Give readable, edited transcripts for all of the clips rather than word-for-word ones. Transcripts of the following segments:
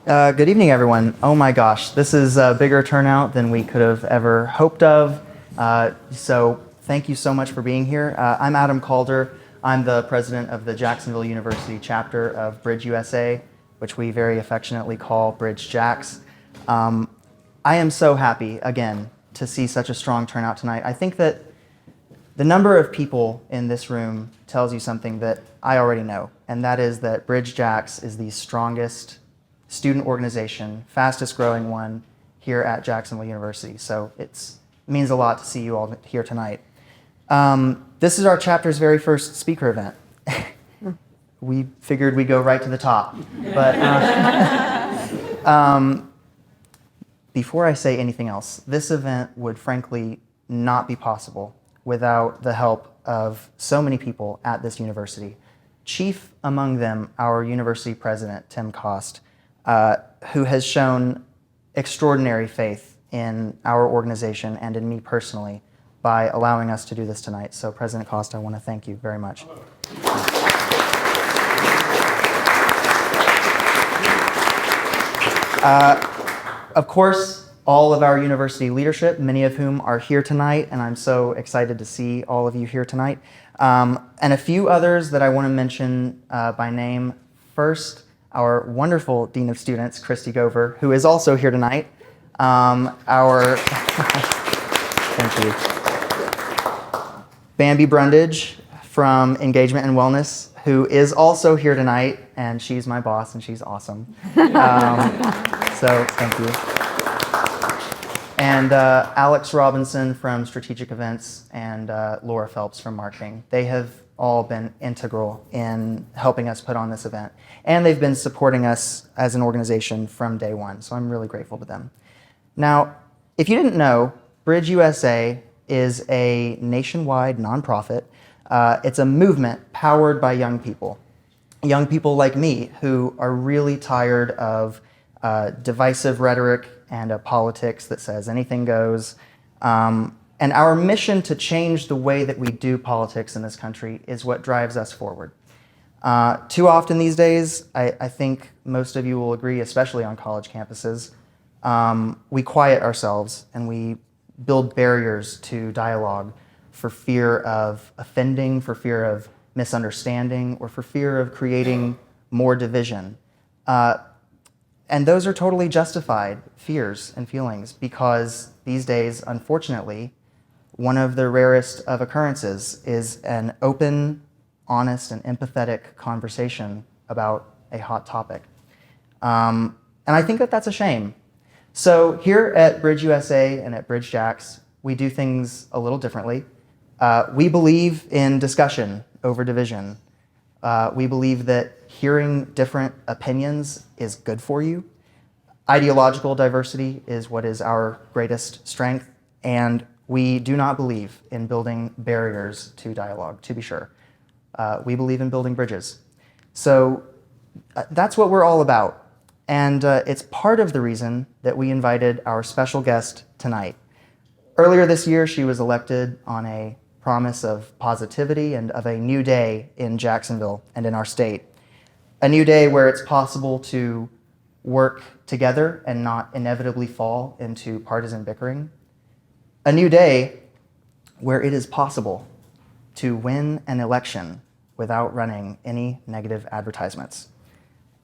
Good evening, everyone. Oh my gosh, this is a bigger turnout than we could have ever hoped of. So thank you so much for being here. I'm Adam Calder. I'm the president of the Jacksonville University chapter of Bridge USA, which we very affectionately call Bridge JAX. I am so happy, again, to see such a strong turnout tonight. I think that the number of people in this room tells you something that I already know, and that is that Bridge JAX is the strongest student organization, fastest growing one here at Jacksonville University. So it means a lot to see you all here tonight. This is our chapter's very first speaker event. We figured we'd go right to the top. But before I say anything else, this event would frankly not be possible without the help of so many people at this university. Chief among them, our university president, Tim Cost, who has shown extraordinary faith in our organization and in me personally by allowing us to do this tonight. So President Cost, I want to thank you very much. Of course, all of our university leadership, many of whom are here tonight, and I'm so excited to see all of you here tonight. And a few others that I want to mention by name. First, our wonderful Dean of Students, Christy Gover, who is also here tonight. Thank you. Bambi Brundage from Engagement and Wellness, who is also here tonight, and she's my boss, and she's awesome. So thank you. And Alex Robinson from Strategic Events and Laura Phelps from Marketing. They have all been integral in helping us put on this event. And they've been supporting us as an organization from day one, so I'm really grateful to them. Now, if you didn't know, Bridge USA is a nationwide nonprofit. It's a movement powered by young people like me who are really tired of divisive rhetoric and a politics that says anything goes. And our mission to change the way that we do politics in this country is what drives us forward. Too often these days, I think most of you will agree, especially on college campuses, we quiet ourselves and we build barriers to dialogue for fear of offending, for fear of misunderstanding, or for fear of creating more division. And those are totally justified fears and feelings because these days, unfortunately, one of the rarest of occurrences is an open, honest, and empathetic conversation about a hot topic. And I think that that's a shame. So here at Bridge USA and at Bridge JAX, we do things a little differently. We believe in discussion over division. We believe that hearing different opinions is good for you. Ideological diversity is what is our greatest strength, and we do not believe in building barriers to dialogue, to be sure. We believe in building bridges. So that's what we're all about. And it's part of the reason that we invited our special guest tonight. Earlier this year, she was elected on a promise of positivity and of a new day in Jacksonville and in our state. A new day where it's possible to work together and not inevitably fall into partisan bickering. A new day where it is possible to win an election without running any negative advertisements.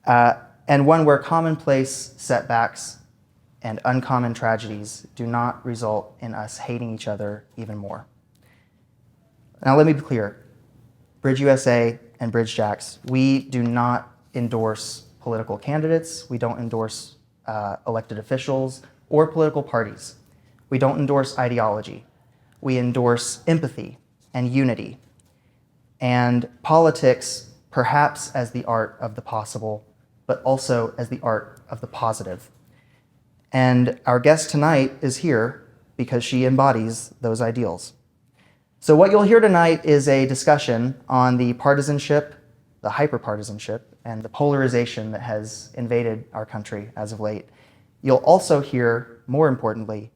And one where commonplace setbacks and uncommon tragedies do not result in us hating each other even more. Now let me be clear, Bridge USA and Bridge JAX, we do not endorse political candidates, we don't endorse elected officials or political parties. We don't endorse ideology. We endorse empathy and unity. And politics, perhaps as the art of the possible, but also as the art of the positive. And our guest tonight is here because she embodies those ideals. So what you'll hear tonight is a discussion on the partisanship, the hyperpartisanship, and the polarization that has invaded our country as of late. You'll also hear, more importantly,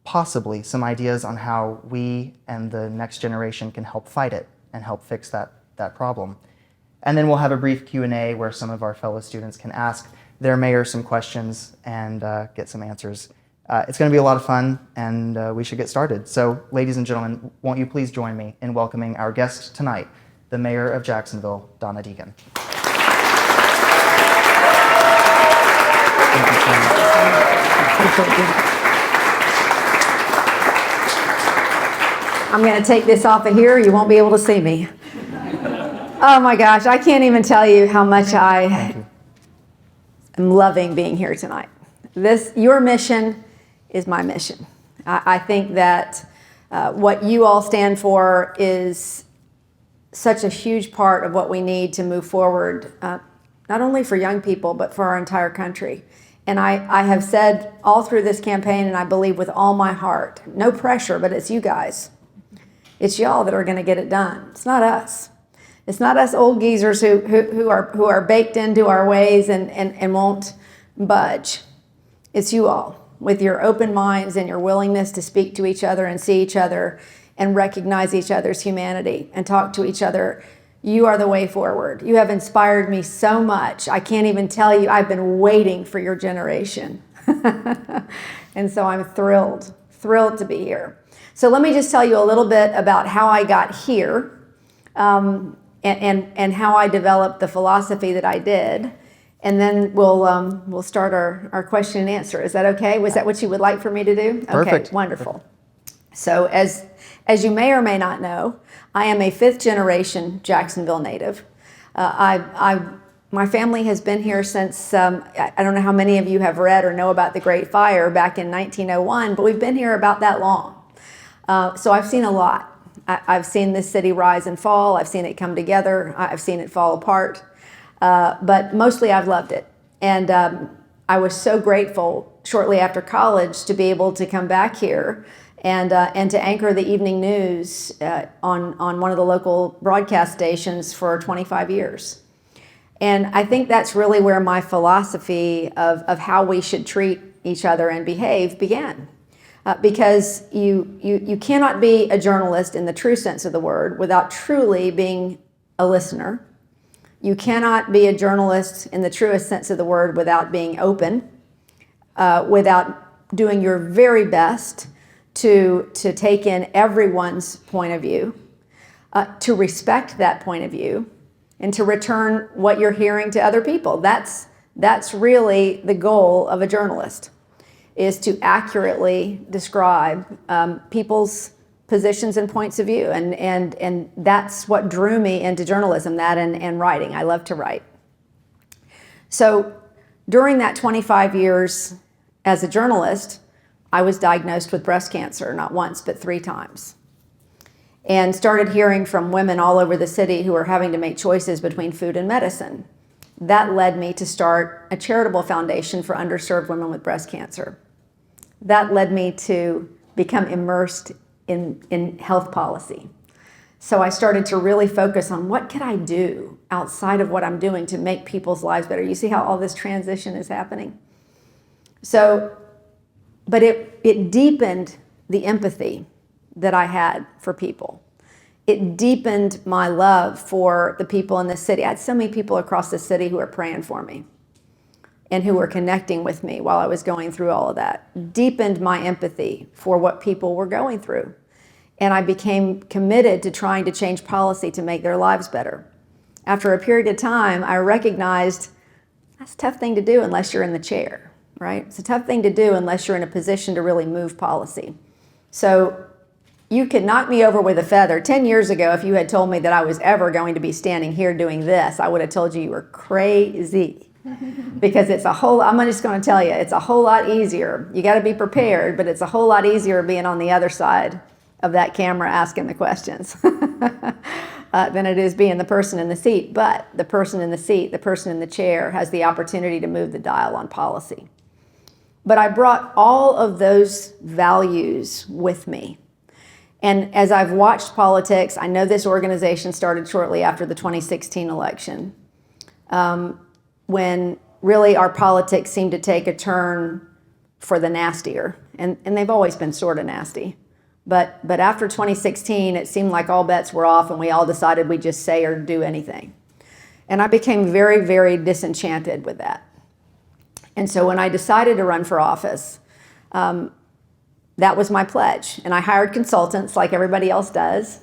possibly some ideas on how we and the next generation can help fight it and help fix that problem. And then we'll have a brief Q&A where some of our fellow students can ask their mayor some questions and get some answers. It's going to be a lot of fun, and we should get started. So, ladies and gentlemen, won't you please join me in welcoming our guest tonight, the mayor of Jacksonville, Donna Deegan. Thank you so much. I'm going to take this off of here. You won't be able to see me. Oh my gosh, I can't even tell you how much I am loving being here tonight. Your mission is my mission. I think that what you all stand for is such a huge part of what we need to move forward, not only for young people, but for our entire country. And I have said all through this campaign, and I believe with all my heart, no pressure, but it's you guys. It's y'all that are going to get it done. It's not us. It's not us old geezers who are baked into our ways and won't budge. It's you all with your open minds and your willingness to speak to each other and see each other and recognize each other's humanity and talk to each other. You are the way forward. You have inspired me so much. I can't even tell you, I've been waiting for your generation. And so I'm thrilled to be here. So let me just tell you a little bit about how I got here and how I developed the philosophy that I did. And then we'll start our question and answer. Is that okay? Was that what you would like for me to do? Perfect. Okay, wonderful. So as you may or may not know, I am a fifth generation Jacksonville native. My family has been here since, I don't know how many of you have read or know about the Great Fire back in 1901, but we've been here about that long. So I've seen a lot. I've seen this city rise and fall. I've seen it come together. I've seen it fall apart. But mostly I've loved it. And I was so grateful shortly after college to be able to come back here and to anchor the evening news on one of the local broadcast stations for 25 years. And I think that's really where my philosophy of how we should treat each other and behave began. Because you cannot be a journalist in the true sense of the word without truly being a listener. You cannot be a journalist in the truest sense of the word without being open, without doing your very best to take in everyone's point of view, to respect that point of view, and to return what you're hearing to other people. That's really the goal of a journalist, is to accurately describe people's positions and points of view. And that's what drew me into journalism, that and writing. I love to write. So during that 25 years as a journalist, I was diagnosed with breast cancer, not once, but 3 times. And started hearing from women all over the city who were having to make choices between food and medicine. That led me to start a charitable foundation for underserved women with breast cancer. That led me to become immersed in health policy. So I started to really focus on what could I do outside of what I'm doing to make people's lives better. You see how all this transition is happening? So, but it deepened the empathy that I had for people. It deepened my love for the people in the city. I had so many people across the city who were praying for me and who were connecting with me while I was going through all of that. Deepened my empathy for what people were going through. And I became committed to trying to change policy to make their lives better. After a period of time, I recognized that's a tough thing to do unless you're in the chair, right? It's a tough thing to do unless you're in a position to really move policy. So you could knock me over with a feather. 10 years ago, if you had told me that I was ever going to be standing here doing this, I would have told you were crazy. Because I'm just going to tell you, it's a whole lot easier. You got to be prepared, but it's a whole lot easier being on the other side of that camera asking the questions than it is being the person in the seat. But the person in the seat, the person in the chair has the opportunity to move the dial on policy. But I brought all of those values with me. And as I've watched politics, I know this organization started shortly after the 2016 election, when really our politics seemed to take a turn for the nastier. And they've always been sort of nasty. But after 2016, it seemed like all bets were off and we all decided we'd just say or do anything. And I became very, very disenchanted with that. And so when I decided to run for office, that was my pledge. And I hired consultants like everybody else does.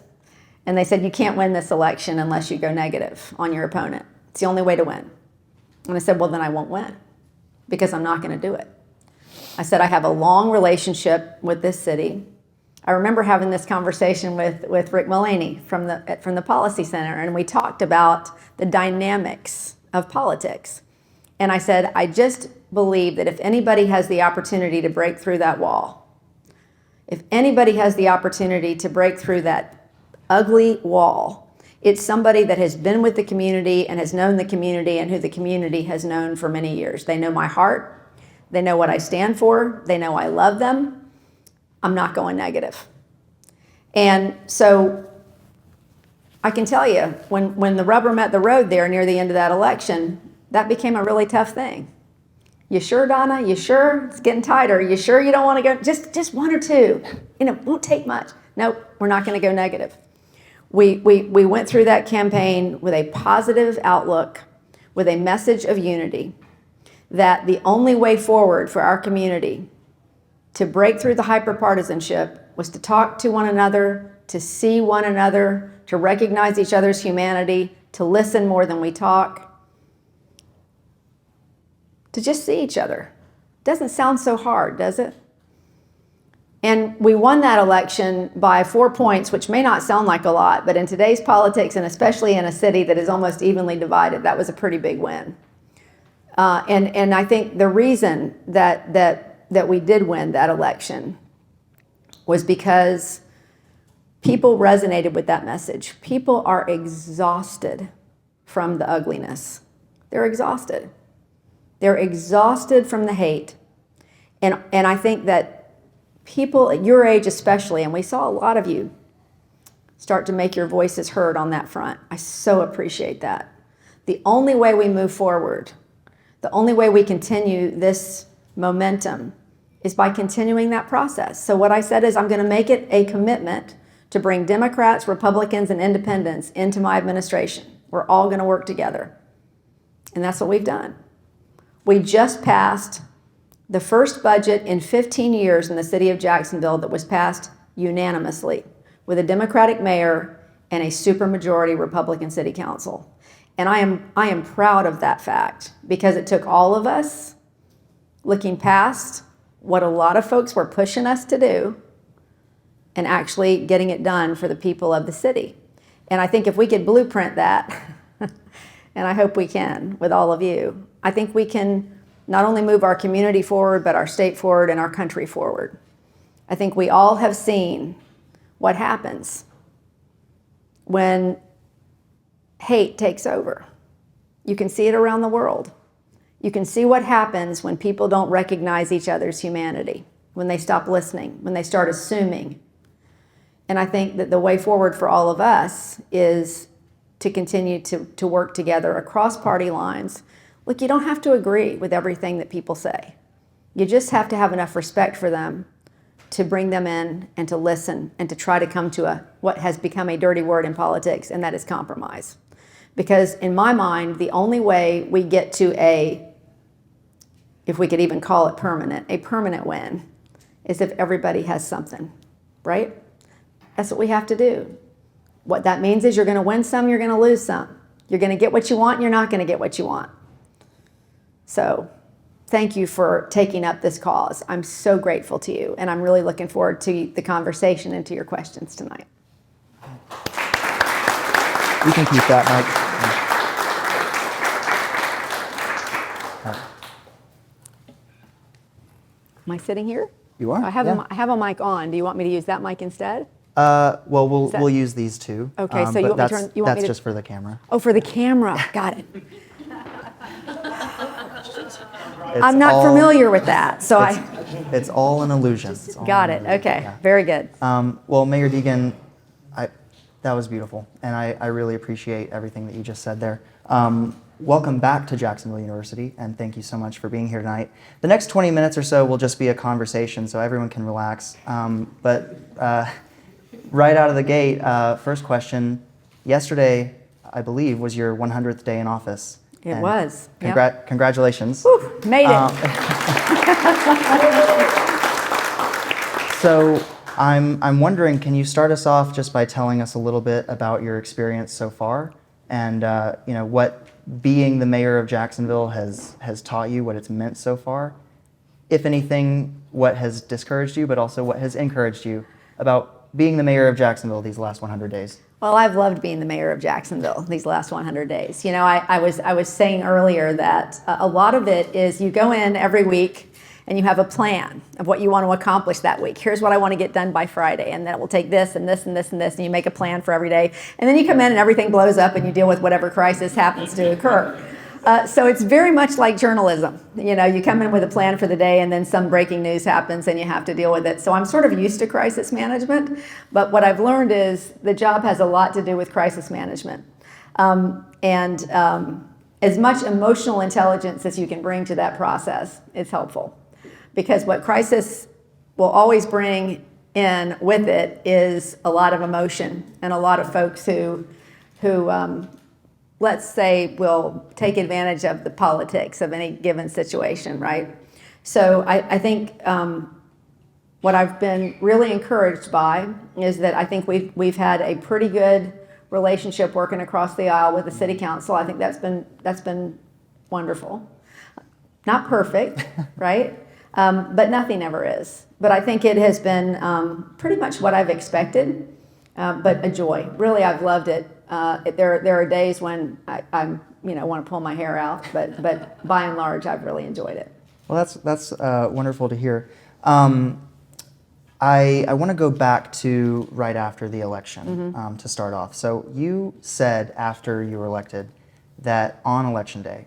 And they said, you can't win this election unless you go negative on your opponent. It's the only way to win. And I said, well, then I won't win because I'm not going to do it. I said, I have a long relationship with this city. I remember having this conversation with Rick Mullaney from the Policy Center, and we talked about the dynamics of politics. And I said, I just believe that if anybody has the opportunity to break through that wall, if anybody has the opportunity to break through that ugly wall, it's somebody that has been with the community and has known the community and who the community has known for many years. They know my heart. They know what I stand for. They know I love them. I'm not going negative. And so I can tell you, when the rubber met the road there near the end of that election, that became a really tough thing. You sure, Donna? You sure? It's getting tighter. You sure you don't want to go? Just one or two. It won't take much. No, we're not going to go negative. We went through that campaign with a positive outlook, with a message of unity, that the only way forward for our community to break through the hyperpartisanship was to talk to one another, to see one another, to recognize each other's humanity, to listen more than we talk, to just see each other. Doesn't sound so hard, does it? And we won that election by 4 points, which may not sound like a lot, but in today's politics, and especially in a city that is almost evenly divided, that was a pretty big win. And I think the reason that we did win that election was because people resonated with that message. People are exhausted from the ugliness. They're exhausted. They're exhausted from the hate. And I think that people at your age especially, and we saw a lot of you start to make your voices heard on that front. I so appreciate that. The only way we move forward, the only way we continue this momentum is by continuing that process. So what I said is I'm going to make it a commitment to bring Democrats, Republicans, and independents into my administration. We're all going to work together. And that's what we've done. We just passed the first budget in 15 years in the city of Jacksonville that was passed unanimously with a Democratic mayor and a supermajority Republican city council. And I am proud of that fact because it took all of us looking past what a lot of folks were pushing us to do and actually getting it done for the people of the city. And I think if we could blueprint that, and I hope we can with all of you, I think we can not only move our community forward, but our state forward and our country forward. I think we all have seen what happens when hate takes over. You can see it around the world. You can see what happens when people don't recognize each other's humanity, when they stop listening, when they start assuming. And I think that the way forward for all of us is to continue to work together across party lines. Look, you don't have to agree with everything that people say. You just have to have enough respect for them to bring them in and to listen and to try to come to what has become a dirty word in politics, and that is compromise. Because in my mind, the only way we get to if we could even call it a permanent win, is if everybody has something, right? That's what we have to do. What that means is you're going to win some, you're going to lose some. You're going to get what you want, and you're not going to get what you want. So thank you for taking up this cause. I'm so grateful to you, and I'm really looking forward to the conversation and to your questions tonight. You can keep that, Mike. Am I sitting here? You are. I have a mic on. Do you want me to use that mic instead? Well, we'll use these two. Okay, so you want me to turn? You want me to? That's just for the camera. Oh, for the camera. Got it. I'm not familiar with that, so It's all an illusion. Got it. Okay, yeah. Very good. Well, Mayor Deegan, that was beautiful, and I really appreciate everything that you just said there. Welcome back to Jacksonville University, and thank you so much for being here tonight. The next 20 minutes or so will just be a conversation, so everyone can relax. But right out of the gate, first question. Yesterday, I believe, was your 100th day in office. It And was. Yep. Congratulations. Whew, made it. So I'm wondering, can you start us off just by telling us a little bit about your experience so far, and what being the mayor of Jacksonville has taught you, what it's meant so far, if anything, what has discouraged you, but also what has encouraged you about being the mayor of Jacksonville these last 100 days? Well, I've loved being the mayor of Jacksonville these last 100 days. You know, I was saying earlier that a lot of it is you go in every week and you have a plan of what you want to accomplish that week. Here's what I want to get done by Friday, and then it will take this and this and this and this, and you make a plan for every day. And then you come in and everything blows up and you deal with whatever crisis happens to occur. So it's very much like journalism. You know, you come in with a plan for the day and then some breaking news happens and you have to deal with it. So I'm sort of used to crisis management, but what I've learned is the job has a lot to do with crisis management. As much emotional intelligence as you can bring to that process is helpful, because what crisis will always bring in with it is a lot of emotion and a lot of folks who let's say, will take advantage of the politics of any given situation, right? So I think what I've been really encouraged by is that I think we've had a pretty good relationship working across the aisle with the city council. I think that's been wonderful. Not perfect, right? But nothing ever is. But I think it has been pretty much what I've expected, but a joy. Really, I've loved it. There are days when I want to pull my hair out, but by and large, I've really enjoyed it. Well, that's wonderful to hear. I want to go back to right after the election to start off. So you said after you were elected that on election day,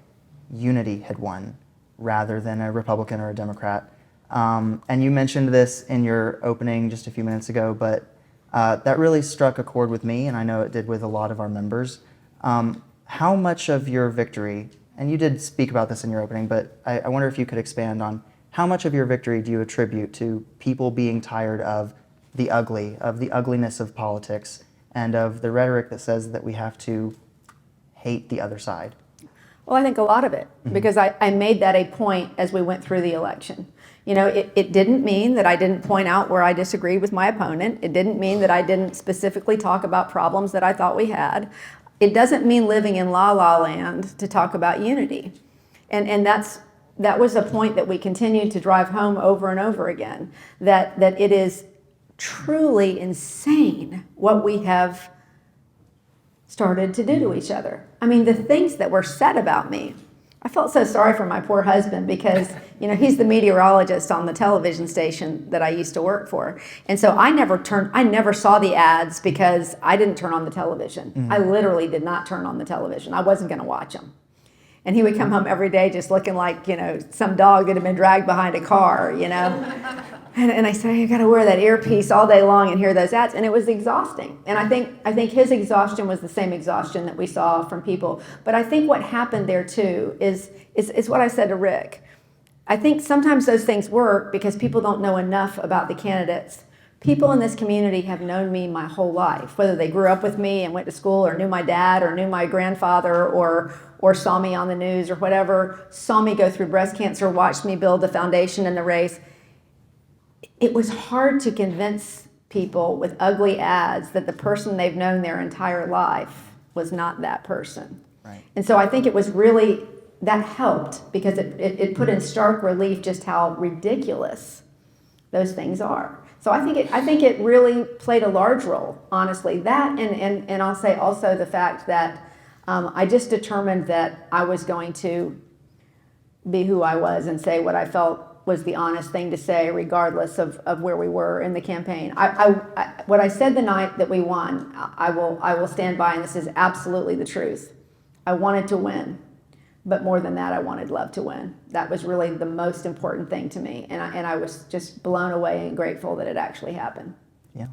unity had won rather than a Republican or a Democrat. And you mentioned this in your opening just a few minutes ago, but that really struck a chord with me, and I know it did with a lot of our members. How much of your victory, and you did speak about this in your opening, but I wonder if you could expand on how much of your victory do you attribute to people being tired of the ugliness of politics, and of the rhetoric that says that we have to hate the other side? Well, I think a lot of it, because I made that a point as we went through the election. You know, it didn't mean that I didn't point out where I disagreed with my opponent. It didn't mean that I didn't specifically talk about problems that I thought we had. It doesn't mean living in la-la land to talk about unity. And that was a point that we continued to drive home over and over again, that it is truly insane what we have started to do to each other. I mean, the things that were said about me. I felt so sorry for my poor husband because, you know, he's the meteorologist on the television station that I used to work for. And so I never saw the ads because I didn't turn on the television. I literally did not turn on the television. I wasn't going to watch them. And he would come home every day just looking like, you know, some dog that had been dragged behind a car, you know. And I said, you got to wear that earpiece all day long and hear those ads. And it was exhausting. And I think his exhaustion was the same exhaustion that we saw from people. But I think what happened there too is what I said to Rick. I think sometimes those things work because people don't know enough about the candidates. People in this community have known me my whole life, whether they grew up with me and went to school, or knew my dad, or knew my grandfather, or saw me on the news or whatever, saw me go through breast cancer, watched me build the foundation in the race. It was hard to convince people with ugly ads that the person they've known their entire life was not that person. Right. And so I think it was really, that helped because it put in stark relief just how ridiculous those things are. So I think it really played a large role, honestly. That and I'll say also the fact that I just determined that I was going to be who I was and say what I felt was the honest thing to say, regardless of where we were in the campaign. What I said the night that we won, I will stand by, and this is absolutely the truth. I wanted to win, but more than that, I wanted love to win. That was really the most important thing to me, and I was just blown away and grateful that it actually happened. Yeah,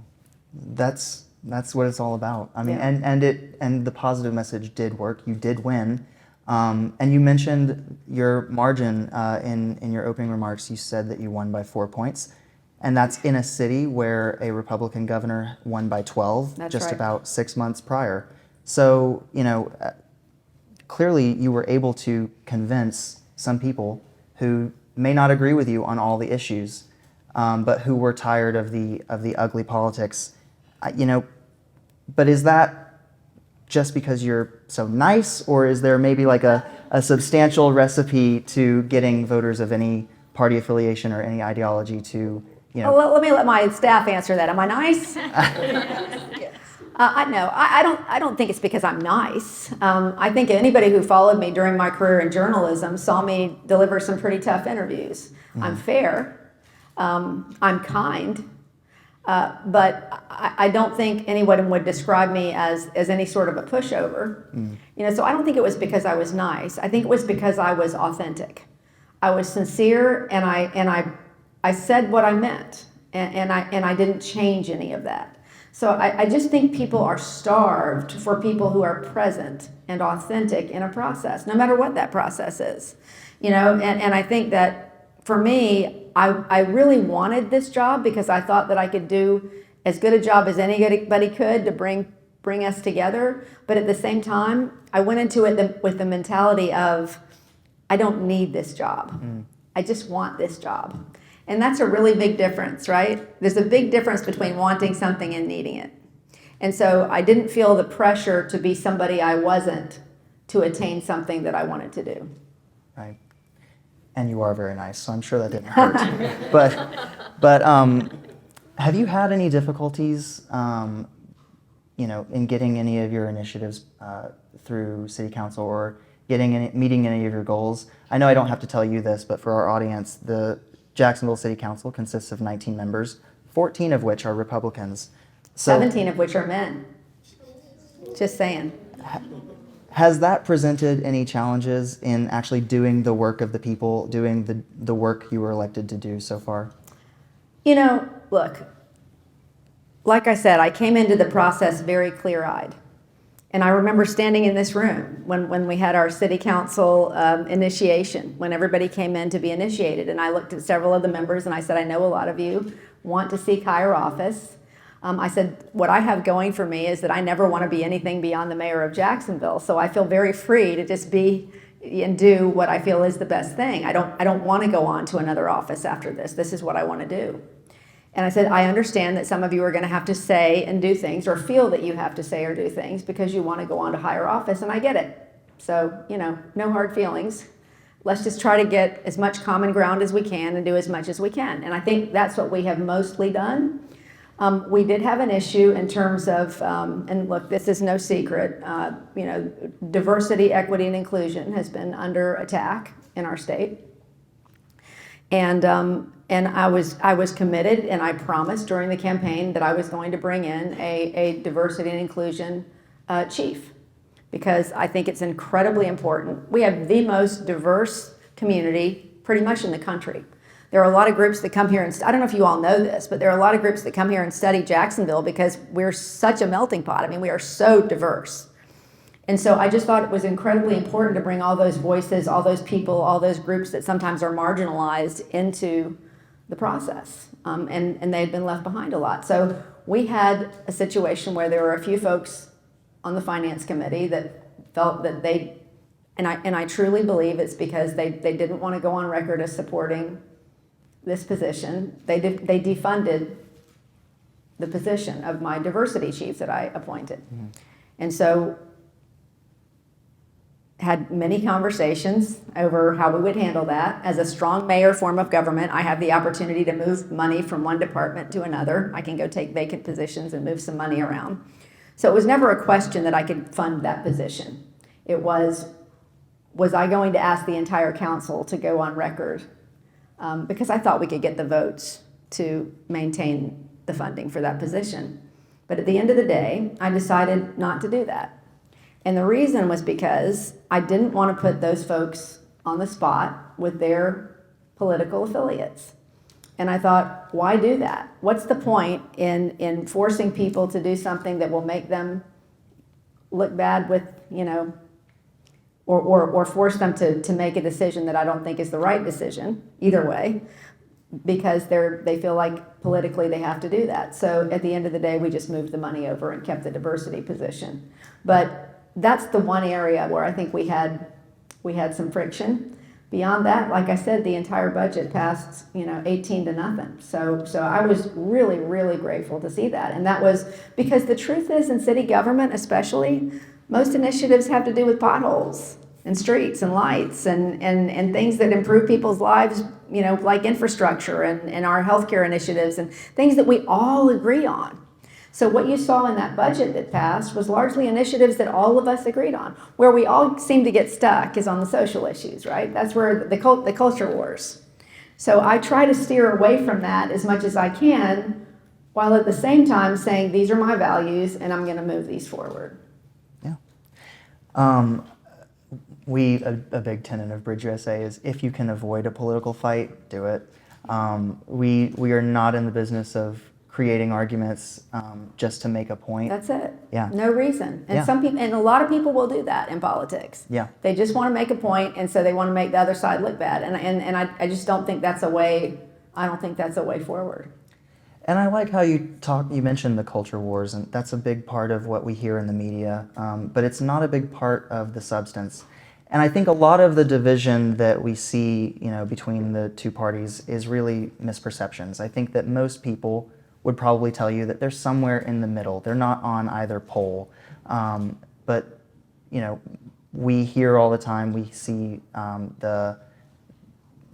that's what it's all about. I mean, Yeah. and the positive message did work. You did win. And you mentioned your margin in your opening remarks. You said that you won by 4 points, and that's in a city where a Republican governor won by 12 That's just right. about 6 months prior. So, you know, clearly you were able to convince some people who may not agree with you on all the issues, but who were tired of the ugly politics. But is that just because you're so nice, or is there maybe like a substantial recipe to getting voters of any party affiliation or any ideology to, Well, let me let my staff answer that. Am I nice? No, I don't think it's because I'm nice. I think anybody who followed me during my career in journalism saw me deliver some pretty tough interviews. Mm-hmm. I'm fair. I'm kind. But I don't think anyone would describe me as any sort of a pushover. Mm. So I don't think it was because I was nice. I think it was because I was authentic. I was sincere, and I said what I meant, and I didn't change any of that. So I just think people are starved for people who are present and authentic in a process, no matter what that process is. And I think that for me, I really wanted this job because I thought that I could do as good a job as anybody could to bring us together. But at the same time, I went into it with the mentality of, I don't need this job. Mm. I just want this job. And that's a really big difference, right? There's a big difference between wanting something and needing it. And so I didn't feel the pressure to be somebody I wasn't to attain something that I wanted to do. Right. And you are very nice, so I'm sure that didn't hurt. But have you had any difficulties, in getting any of your initiatives through City Council, or meeting any of your goals? I know I don't have to tell you this, but for our audience, the Jacksonville City Council consists of 19 members, 14 of which are Republicans. So, 17 of which are men. Just saying. Has that presented any challenges in actually doing the work of the people, doing the work you were elected to do so far? Look, like I said, I came into the process very clear-eyed. And I remember standing in this room when we had our city council initiation, when everybody came in to be initiated. And I looked at several of the members and I said, I know a lot of you want to seek higher office. I said, what I have going for me is that I never want to be anything beyond the mayor of Jacksonville. So I feel very free to just be and do what I feel is the best thing. I don't want to go on to another office after this. This is what I want to do. And I said, I understand that some of you are going to have to say and do things, or feel that you have to say or do things because you want to go on to higher office, and I get it. So, no hard feelings. Let's just try to get as much common ground as we can and do as much as we can. And I think that's what we have mostly done. We did have an issue in terms of, and look, this is no secret, diversity, equity, and inclusion has been under attack in our state. And I was committed, and I promised during the campaign that I was going to bring in a diversity and inclusion chief, because I think it's incredibly important. We have the most diverse community pretty much in the country. There are a lot of groups that come here, and I don't know if you all know this, but there are a lot of groups that come here and study Jacksonville because we're such a melting pot. I mean, we are so diverse. And so I just thought it was incredibly important to bring all those voices, all those people, all those groups that sometimes are marginalized into the process. And they had been left behind a lot. So we had a situation where there were a few folks on the finance committee that felt that and I truly believe it's because they didn't want to go on record as supporting this position. They defunded the position of my diversity chief that I appointed. Mm-hmm. And so had many conversations over how we would handle that. As a strong mayor form of government, I have the opportunity to move money from one department to another. I can go take vacant positions and move some money around. So it was never a question that I could fund that position. It was I going to ask the entire council to go on record? Because I thought we could get the votes to maintain the funding for that position. But at the end of the day, I decided not to do that. And the reason was because I didn't want to put those folks on the spot with their political affiliates. And I thought, why do that? What's the point in forcing people to do something that will make them look bad with, or force them to make a decision that I don't think is the right decision, either way, because they feel like politically they have to do that. So at the end of the day, we just moved the money over and kept the diversity position. But that's the one area where I think we had some friction. Beyond that, like I said, the entire budget passed, 18 to nothing. So I was really, really grateful to see that. And that was because the truth is, in city government especially, most initiatives have to do with potholes and streets and lights and things that improve people's lives, like infrastructure and our healthcare initiatives and things that we all agree on. So what you saw in that budget that passed was largely initiatives that all of us agreed on. Where we all seem to get stuck is on the social issues, right? That's where the culture wars. So I try to steer away from that as much as I can, while at the same time saying, these are my values and I'm going to move these forward. Yeah. A big tenet of Bridge USA is if you can avoid a political fight, do it. We are not in the business of creating arguments just to make a point. That's it. Yeah. No reason. And Yeah. and a lot of people will do that in politics. Yeah. They just want to make a point, and so they want to make the other side look bad. And I just don't think that's a way. I don't think that's a way forward. And I like how you mentioned the culture wars, and that's a big part of what we hear in the media, but it's not a big part of the substance. And I think a lot of the division that we see, between the two parties is really misperceptions. I think that most people would probably tell you that they're somewhere in the middle. They're not on either pole. But, we hear all the time, we see the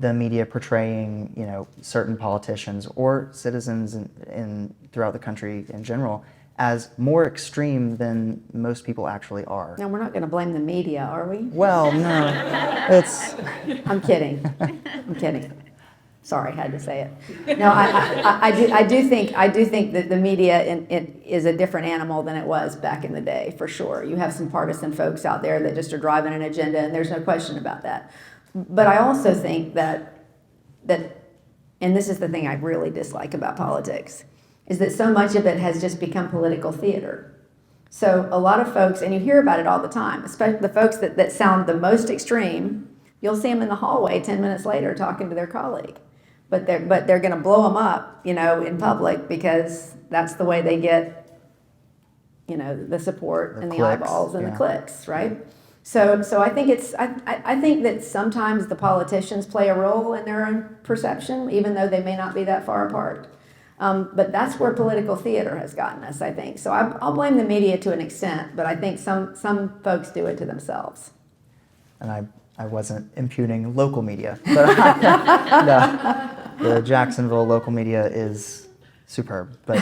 media portraying, certain politicians or citizens throughout the country in general as more extreme than most people actually are. Now, we're not going to blame the media, are we? Well, no, it's... I'm kidding. I'm kidding. Sorry, I had to say it. No, I do think that the media is a different animal than it was back in the day, for sure. You have some partisan folks out there that just are driving an agenda, and there's no question about that. But I also think that, and this is the thing I really dislike about politics, is that so much of it has just become political theater. So a lot of folks, and you hear about it all the time, especially the folks that sound the most extreme, you'll see them in the hallway 10 minutes later talking to their colleague. But they're going to blow them up, in public, because that's the way they get, the support and the eyeballs and the clicks, right? So I think I think that sometimes the politicians play a role in their own perception, even though they may not be that far apart. But that's where political theater has gotten us, I think. So I'll blame the media to an extent, but I think some folks do it to themselves. And I wasn't impugning local media, but no, the Jacksonville local media is superb. But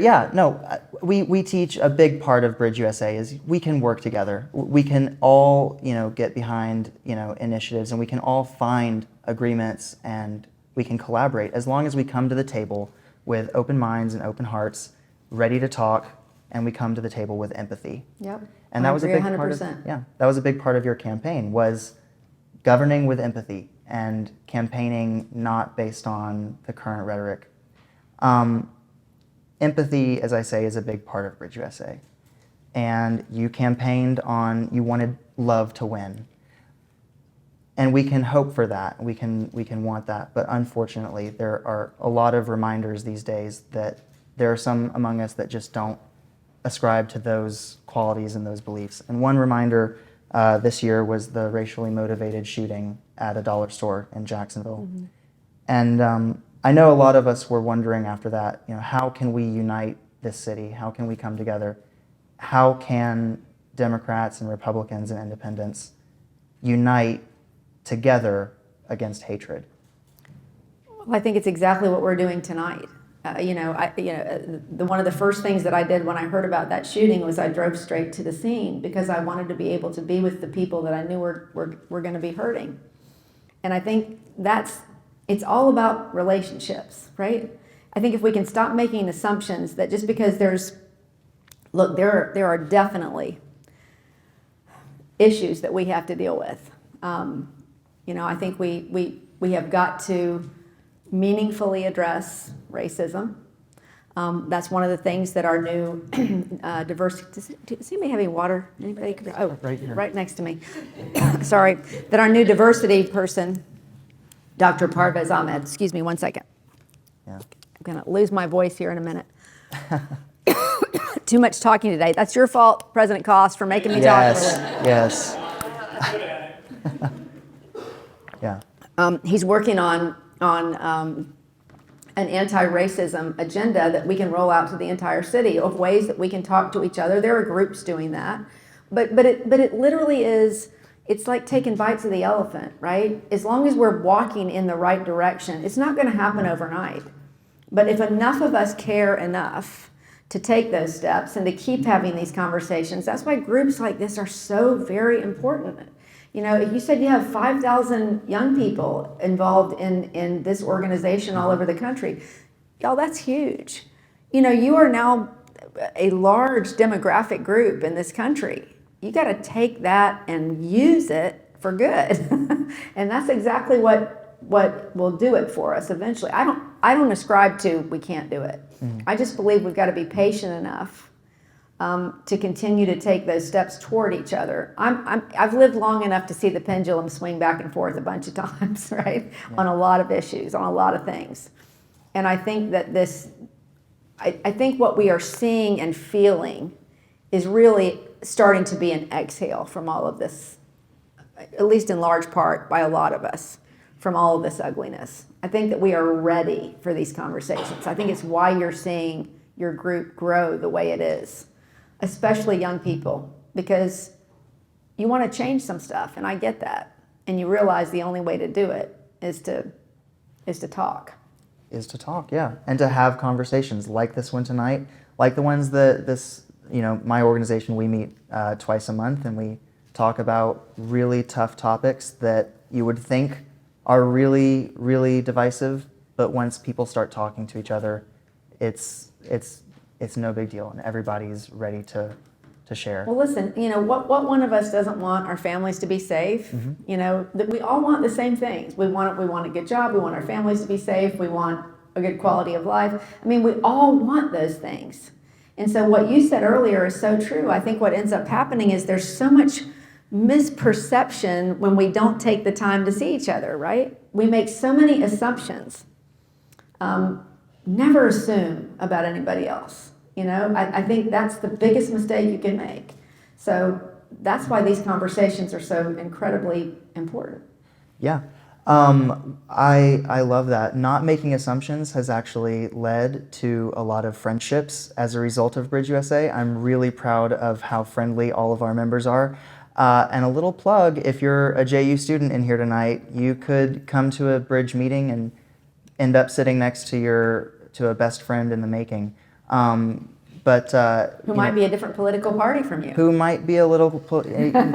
yeah, no, we teach a big part of Bridge USA is we can work together. We can all get behind initiatives, and we can all find agreements, and we can collaborate as long as we come to the table with open minds and open hearts, ready to talk, and we come to the table with empathy. Yep. And that was a big 100%. part of that was a big part of your campaign, was governing with empathy and campaigning not based on the current rhetoric. Empathy, as I say, is a big part of Bridge USA. And you campaigned you wanted love to win. And we can hope for that. We can want that. But unfortunately, there are a lot of reminders these days that there are some among us that just don't ascribe to those qualities and those beliefs. And one reminder this year was the racially motivated shooting at a dollar store in Jacksonville. Mm-hmm. And I know a lot of us were wondering after that, how can we unite this city? How can we come together? How can Democrats and Republicans and independents unite together against hatred? Well, I think it's exactly what we're doing tonight. One of the first things that I did when I heard about that shooting was I drove straight to the scene because I wanted to be able to be with the people that I knew were going to be hurting. And I think it's all about relationships, right? I think if we can stop making assumptions that just because there are definitely issues that we have to deal with. I think we have got to meaningfully address racism. That's one of the things that our new diversity. Does anybody have any water? Anybody? Oh, right here. Right next to me. Sorry. That our new diversity person, Dr. Parvez Ahmed. Excuse me 1 second. Yeah. I'm going to lose my voice here in a minute. Too much talking today. That's your fault, President Cost, for making me Yes, talk. yes. Yeah. He's working on an anti-racism agenda that we can roll out to the entire city of ways that we can talk to each other. There are groups doing that, but it literally is. It's like taking bites of the elephant, right? As long as we're walking in the right direction, it's not going to happen overnight. But if enough of us care enough to take those steps and to keep having these conversations, that's why groups like this are so very important. You know, you said you have 5,000 young people involved in this organization all over the country. Y'all, that's huge. You know, you are now a large demographic group in this country. You got to take that and use it for good. And that's exactly what will do it for us eventually. I don't ascribe to we can't do it. I just believe we've got to be patient enough to continue to take those steps toward each other. I've lived long enough to see the pendulum swing back and forth a bunch of times, right? Yeah. On a lot of issues, on a lot of things. And I think that I think what we are seeing and feeling is really starting to be an exhale from all of this, at least in large part by a lot of us, from all of this ugliness. I think that we are ready for these conversations. I think it's why you're seeing your group grow the way it is, especially young people, because you want to change some stuff, and I get that. And you realize the only way to do it is to talk. Is to talk, yeah. And to have conversations like this one tonight, like the ones that my organization, we meet twice a month, and we talk about really tough topics that you would think are really, really divisive, but once people start talking to each other, it's no big deal, and everybody's ready to share. Well, listen, what one of us doesn't want our families to be safe? Mm-hmm. That we all want the same things. We want a good job. We want our families to be safe. We want a good quality of life. I mean, we all want those things. And so what you said earlier is so true. I think what ends up happening is there's so much misperception when we don't take the time to see each other, right? We make so many assumptions. Never assume about anybody else. I think that's the biggest mistake you can make. So that's why these conversations are so incredibly important. Yeah. I love that. Not making assumptions has actually led to a lot of friendships as a result of Bridge USA. I'm really proud of how friendly all of our members are. And a little plug, if you're a JU student in here tonight, you could come to a Bridge meeting and end up sitting next to a best friend in the making. Who might be a different political party from you. Who might be a little,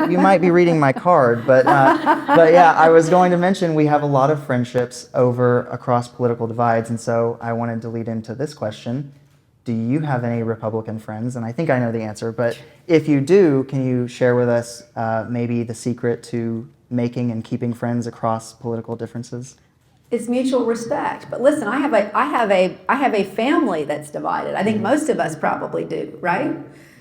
you might be reading my card, but yeah, I was going to mention we have a lot of friendships across political divides, and so I wanted to lead into this question. Do you have any Republican friends? And I think I know the answer, but if you do, can you share with us maybe the secret to making and keeping friends across political differences? It's mutual respect. But listen, I have a family that's divided. I think most of us probably do, right?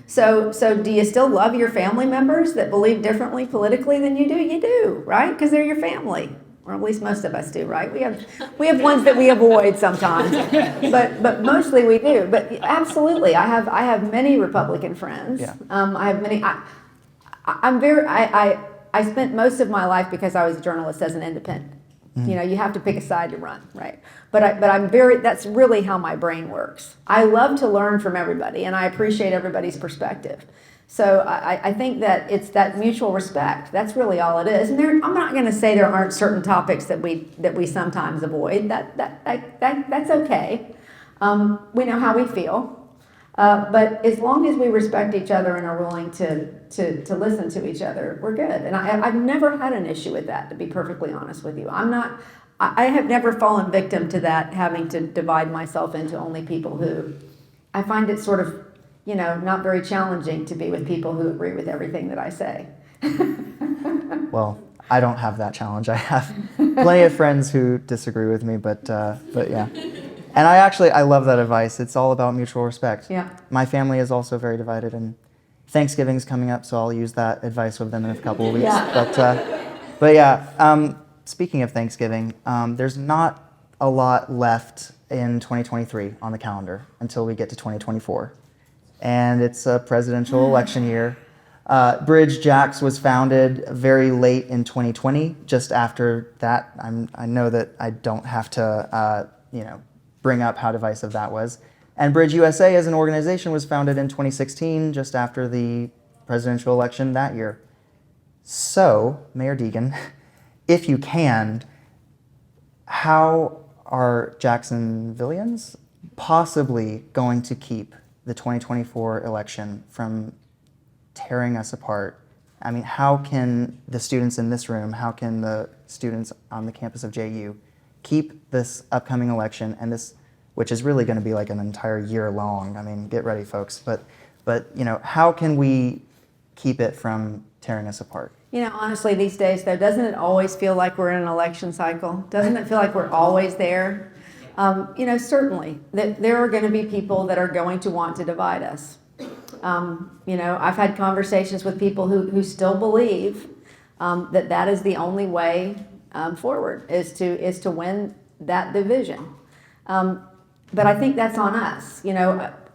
So do you still love your family members that believe differently politically than you do? You do, right? Because they're your family, or at least most of us do, right? We have ones that we avoid sometimes, but mostly we do. But absolutely, I have many Republican friends. Yeah. I have many. I spent most of my life, because I was a journalist, as an independent. You have to pick a side to run, right? But that's really how my brain works. I love to learn from everybody, and I appreciate everybody's perspective. So I think that it's that mutual respect. That's really all it is. And I'm not going to say there aren't certain topics that we sometimes avoid. That's okay. We know how we feel. But as long as we respect each other and are willing to listen to each other, we're good. And I've never had an issue with that, to be perfectly honest with you. I have never fallen victim to that, having to divide myself into only people who, I find it sort of, not very challenging to be with people who agree with everything that I say. Well, I don't have that challenge. I have plenty of friends who disagree with me, but yeah. And I love that advice. It's all about mutual respect. Yeah. My family is also very divided, and Thanksgiving's coming up, so I'll use that advice with them in a couple of weeks. Yeah. But yeah, speaking of Thanksgiving, there's not a lot left in 2023 on the calendar until we get to 2024. and it's a presidential election year. Bridge JAX was founded very late in 2020. Just after that, I know that I don't have to, bring up how divisive that was. And Bridge USA as an organization was founded in 2016, just after the presidential election that year. So, Mayor Deegan, if you can, how are Jacksonvillians possibly going to keep the 2024 election from tearing us apart? I mean, how can the students in this room, how can the students on the campus of JU keep this upcoming election, and this, which is really going to be like an entire year long? I mean, get ready, folks. But how can we keep it from tearing us apart? Honestly, these days, though, doesn't it always feel like we're in an election cycle? Doesn't it feel like we're always there? Certainly, there are going to be people that are going to want to divide us. I've had conversations with people who still believe that is the only way forward, is to win that division. But I think that's on us.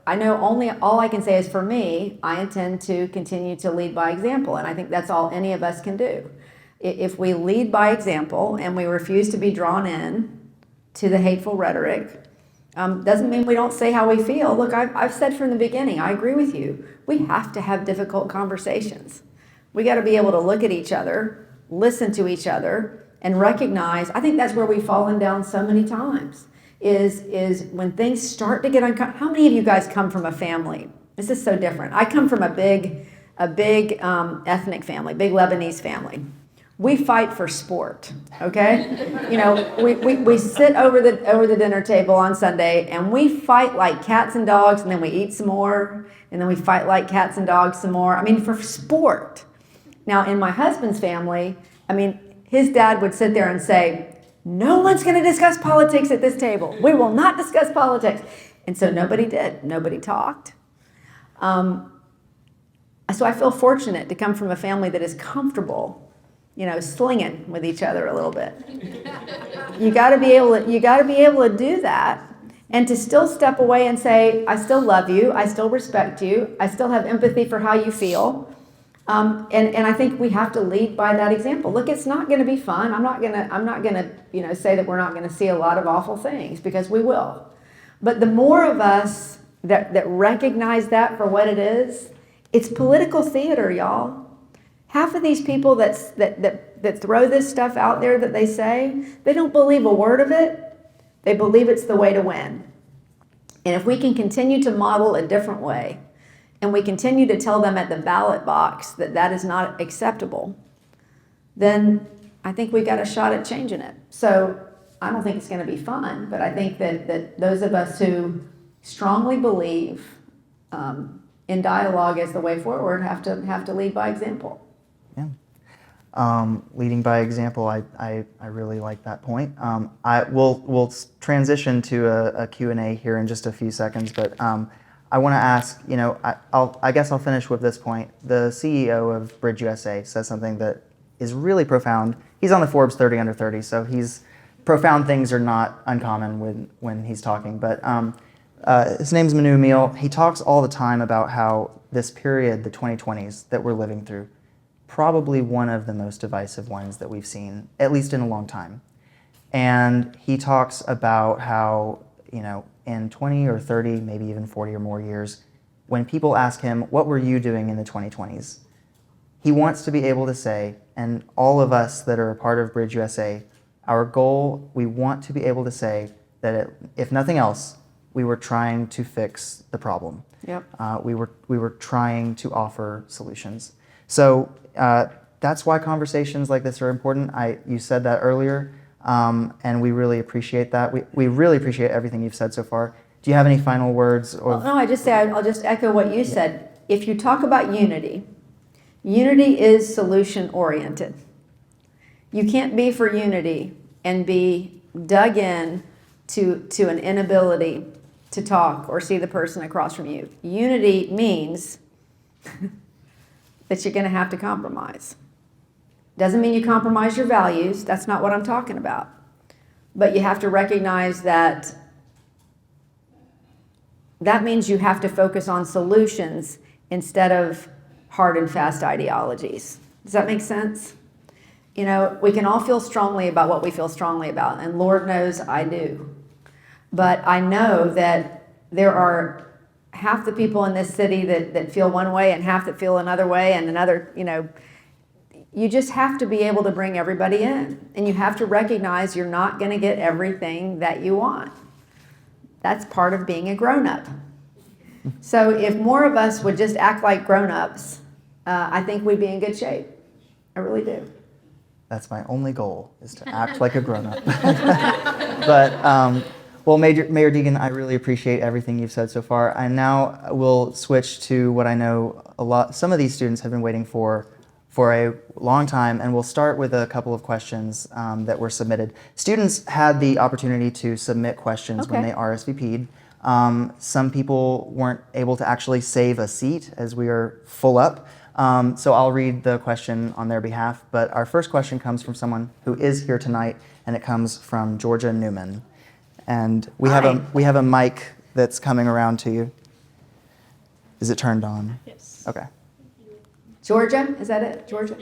I know all I can say is, for me, I intend to continue to lead by example, and I think that's all any of us can do. If we lead by example and we refuse to be drawn in to the hateful rhetoric, doesn't mean we don't say how we feel. Look, I've said from the beginning, I agree with you. We have to have difficult conversations. We got to be able to look at each other, listen to each other, and recognize. I think that's where we've fallen down so many times. Is when things start to get uncomfortable. How many of you guys come from a family? This is so different. I come from a big ethnic family, big Lebanese family. We fight for sport, okay? We sit over the dinner table on Sunday, and we fight like cats and dogs, and then we eat some more, and then we fight like cats and dogs some more. I mean, for sport. Now, in my husband's family, his dad would sit there and say, no one's going to discuss politics at this table. We will not discuss politics. And so nobody did. Nobody talked. So I feel fortunate to come from a family that is comfortable, slinging with each other a little bit. You got to be able to do that, and to still step away and say, I still love you. I still respect you. I still have empathy for how you feel. And I think we have to lead by that example. Look, it's not going to be fun. I'm not going to say that we're not going to see a lot of awful things, because we will. But the more of us that recognize that for what it is, it's political theater, y'all. Half of these people that throw this stuff out there that they say, they don't believe a word of it. They believe it's the way to win. And if we can continue to model a different way, and we continue to tell them at the ballot box that is not acceptable, then I think we got a shot at changing it. So I don't think it's going to be fun, but I think that those of us who strongly believe in dialogue as the way forward have to lead by example. Yeah. Leading by example, I really like that point. We'll transition to a Q&A here in just a few seconds, but I want to ask, I guess I'll finish with this point. The CEO of Bridge USA says something that is really profound. He's on the Forbes 30 under 30, so profound things are not uncommon when he's talking. But his name's Manu Meal. He talks all the time about how this period, the 2020s that we're living through, probably one of the most divisive ones that we've seen, at least in a long time. And he talks about how, in 20 or 30, maybe even 40 or more years, when people ask him, what were you doing in the 2020s? He wants to be able to say, and all of us that are a part of Bridge USA, our goal, we want to be able to say that if nothing else, we were trying to fix the problem. Yep. We were trying to offer solutions. So that's why conversations like this are important. You said that earlier. And we really appreciate that. We really appreciate everything you've said so far. Do you have any final words? Well, no, I'll just echo what you said. If you talk about unity is solution oriented. You can't be for unity and be dug in to an inability to talk or see the person across from you. Unity means that you're going to have to compromise. Doesn't mean you compromise your values. That's not what I'm talking about. But you have to recognize that that means you have to focus on solutions instead of hard and fast ideologies. Does that make sense? You know, we can all feel strongly about what we feel strongly about, and Lord knows I do. But I know that there are half the people in this city that feel one way and half that feel another way and another, you know. You just have to be able to bring everybody in, and you have to recognize you're not going to get everything that you want. That's part of being a grown-up. So if more of us would just act like grown-ups, I think we'd be in good shape. I really do. That's my only goal, is to act like a grown-up. But, well, Mayor Deegan, I really appreciate everything you've said so far. I now will switch to what I know some of these students have been waiting for a long time, and we'll start with a couple of questions that were submitted. Students had the opportunity to submit questions when they RSVP'd. Some people weren't able to actually save a seat as we are full up. So I'll read the question on their behalf, but our first question comes from someone who is here tonight, and it comes from Georgia Newman. And we have a mic that's coming around to you. Is it turned on? Yes. Okay. Georgia, is that it? Georgia?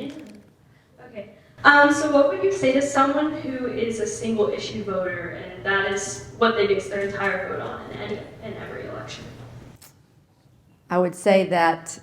Okay. So what would you say to someone who is a single issue voter and that is what they base their entire vote on in every election? I would say that,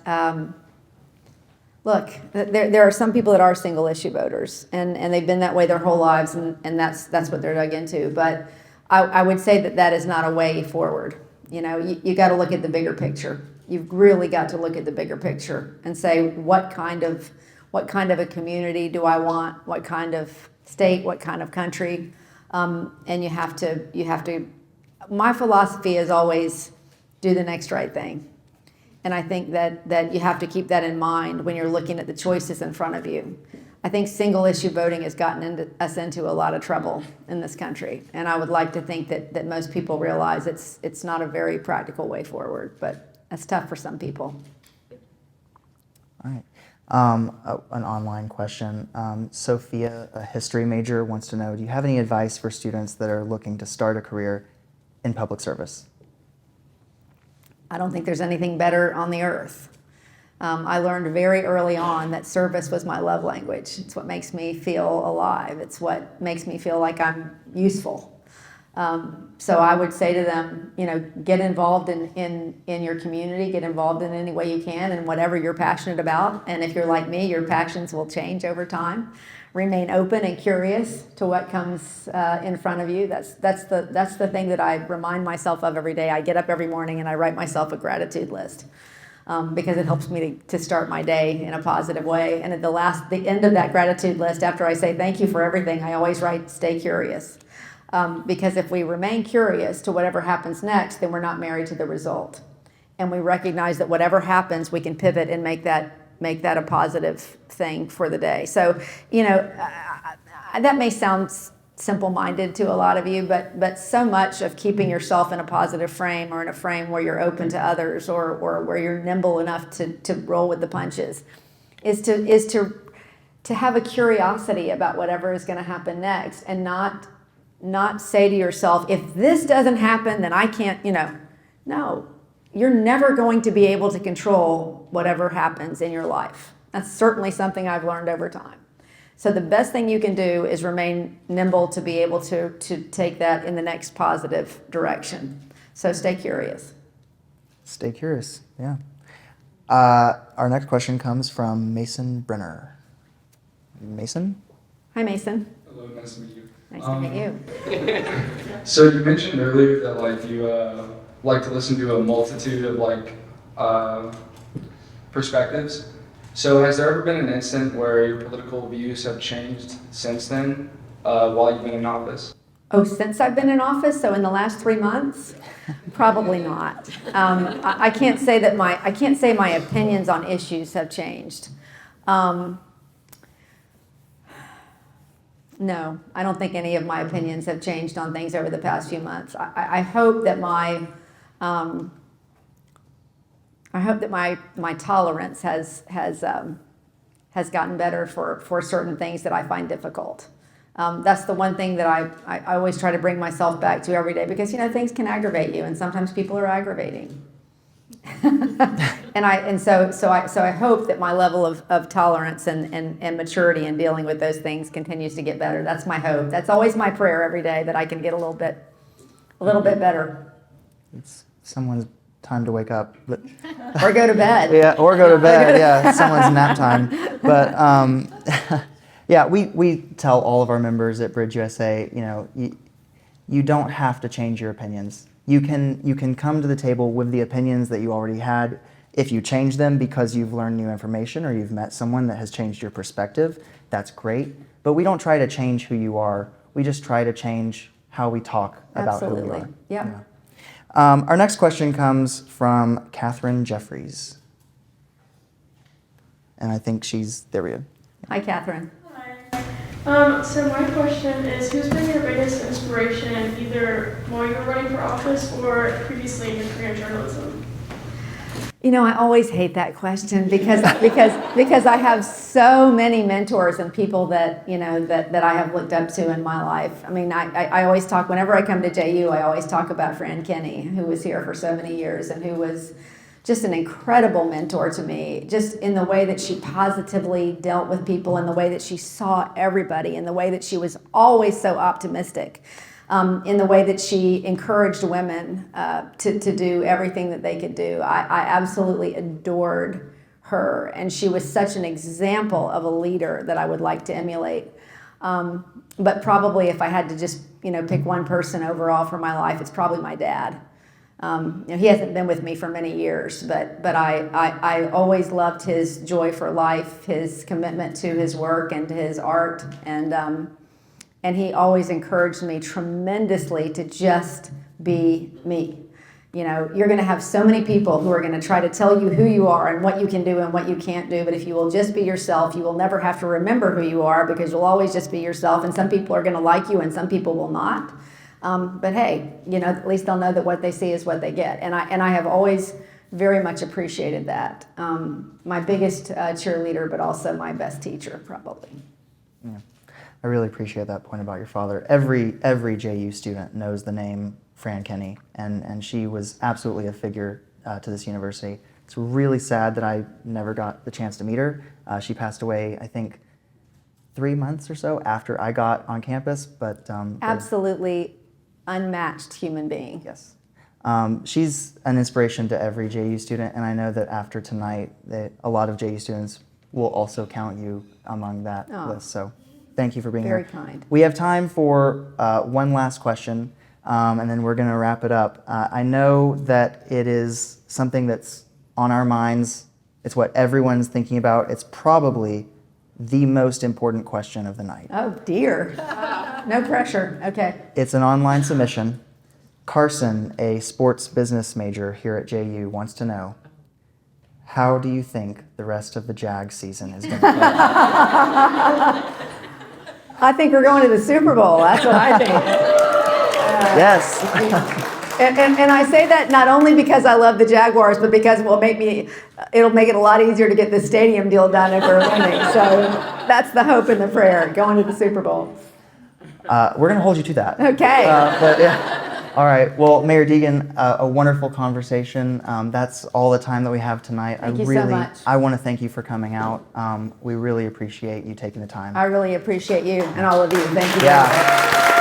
look, there are some people that are single issue voters, and they've been that way their whole lives, and that's what they're dug into. But I would say that is not a way forward. You know, you got to look at the bigger picture. You've really got to look at the bigger picture and say, what kind of a community do I want? What kind of state? What kind of country? And you have to. My philosophy is always do the next right thing, and I think that you have to keep that in mind when you're looking at the choices in front of you. I think single issue voting has gotten us into a lot of trouble in this country, and I would like to think that most people realize it's not a very practical way forward, but that's tough for some people. All right. An online question. Sophia, a history major, wants to know, do you have any advice for students that are looking to start a career in public service? I don't think there's anything better on the earth. I learned very early on that service was my love language. It's what makes me feel alive. It's what makes me feel like I'm useful. So I would say to them, you know, get involved in your community, get involved in any way you can and whatever you're passionate about. And if you're like me, your passions will change over time. Remain open and curious to what comes in front of you. That's the thing that I remind myself of every day. I get up every morning and I write myself a gratitude list. Because it helps me to start my day in a positive way. And at the end of that gratitude list, after I say thank you for everything, I always write stay curious. Because if we remain curious to whatever happens next, then we're not married to the result. And we recognize that whatever happens, we can pivot and make that a positive thing for the day. So, you know, that may sound simple-minded to a lot of you, but so much of keeping yourself in a positive frame or in a frame where you're open to others or where you're nimble enough to roll with the punches is to have a curiosity about whatever is going to happen next and not say to yourself, if this doesn't happen, then I can't, you know. No, you're never going to be able to control whatever happens in your life. That's certainly something I've learned over time. So the best thing you can do is remain nimble to be able to take that in the next positive direction. So stay curious. Stay curious, yeah. Our next question comes from Mason Brenner. Mason? Hi, Mason. Hello, nice to meet you. Nice to meet you. So you mentioned earlier that like you like to listen to a multitude of like perspectives. So has there ever been an instant where your political views have changed since then, while you've been in office? Oh, since I've been in office, so in the last 3 months? Probably not. I can't say my opinions on issues have changed. No, I don't think any of my opinions have changed on things over the past few months. I hope that my tolerance has gotten better for certain things that I find difficult. That's the one thing that I always try to bring myself back to every day, because things can aggravate you, and sometimes people are aggravating. So I hope that my level of tolerance and maturity in dealing with those things continues to get better. That's my hope. That's always my prayer every day, that I can get a little bit better. It's someone's time to wake up, but Or go to bed. yeah, or go to bed. Yeah, someone's nap time. But yeah, we tell all of our members at Bridge USA, you don't have to change your opinions. You can come to the table with the opinions that you already had. If you change them because you've learned new information or you've met someone that has changed your perspective, that's great. But we don't try to change who you are. We just try to change how we talk about who you are. Yep. Yeah. Our next question comes from Catherine Jeffries. And I think there we go. Hi, Catherine. So my question is, who's been your biggest inspiration, either while you were running for office or previously in your career in journalism? I always hate that question because I have so many mentors and people that that I have looked up to in my life. I mean, I always talk, whenever I come to JU, I always talk about Fran Kinney, who was here for so many years and who was just an incredible mentor to me, just in the way that she positively dealt with people, in the way that she saw everybody, in the way that she was always so optimistic, in the way that she encouraged women to do everything that they could do. I absolutely adored her, and she was such an example of a leader that I would like to emulate. But probably if I had to just pick one person overall for my life, it's probably my dad. He hasn't been with me for many years, but I always loved his joy for life, his commitment to his work and to his art, and he always encouraged me tremendously to just be me. You're going to have so many people who are going to try to tell you who you are and what you can do and what you can't do, but if you will just be yourself, you will never have to remember who you are, because you'll always just be yourself, and some people are going to like you and some people will not. But hey, at least they'll know that what they see is what they get. And I have always very much appreciated that. My biggest cheerleader, but also my best teacher, probably. Yeah. I really appreciate that point about your father. Every JU student knows the name Fran Kinney, and she was absolutely a figure to this university. It's really sad that I never got the chance to meet her. She passed away, I think, 3 months or so after I got on campus. But absolutely unmatched human being. Yes. She's an inspiration to every JU student, and I know that after tonight, that a lot of JU students will also count you among that list. So thank you for being here. Very kind. We have time for one last question, and then we're going to wrap it up. I know that it is something that's on our minds. It's what everyone's thinking about. It's probably the most important question of the night. Oh, dear. No pressure. Okay. It's an online submission. Carson, a sports business major here at JU, wants to know, how do you think the rest of the Jags season is going to play out? I think we're going to the Super Bowl. That's what I think. Yes. And I say that not only because I love the Jaguars, but because it'll make it a lot easier to get the stadium deal done if we're winning. So that's the hope and the prayer, going to the Super Bowl. We're going to hold you to that. Okay. But yeah. All right. Well, Mayor Deegan, a wonderful conversation. That's all the time that we have tonight. Thank you so much. I want to thank you for coming out. We really appreciate you taking the time. I really appreciate you and all of you. Thank you. Yeah.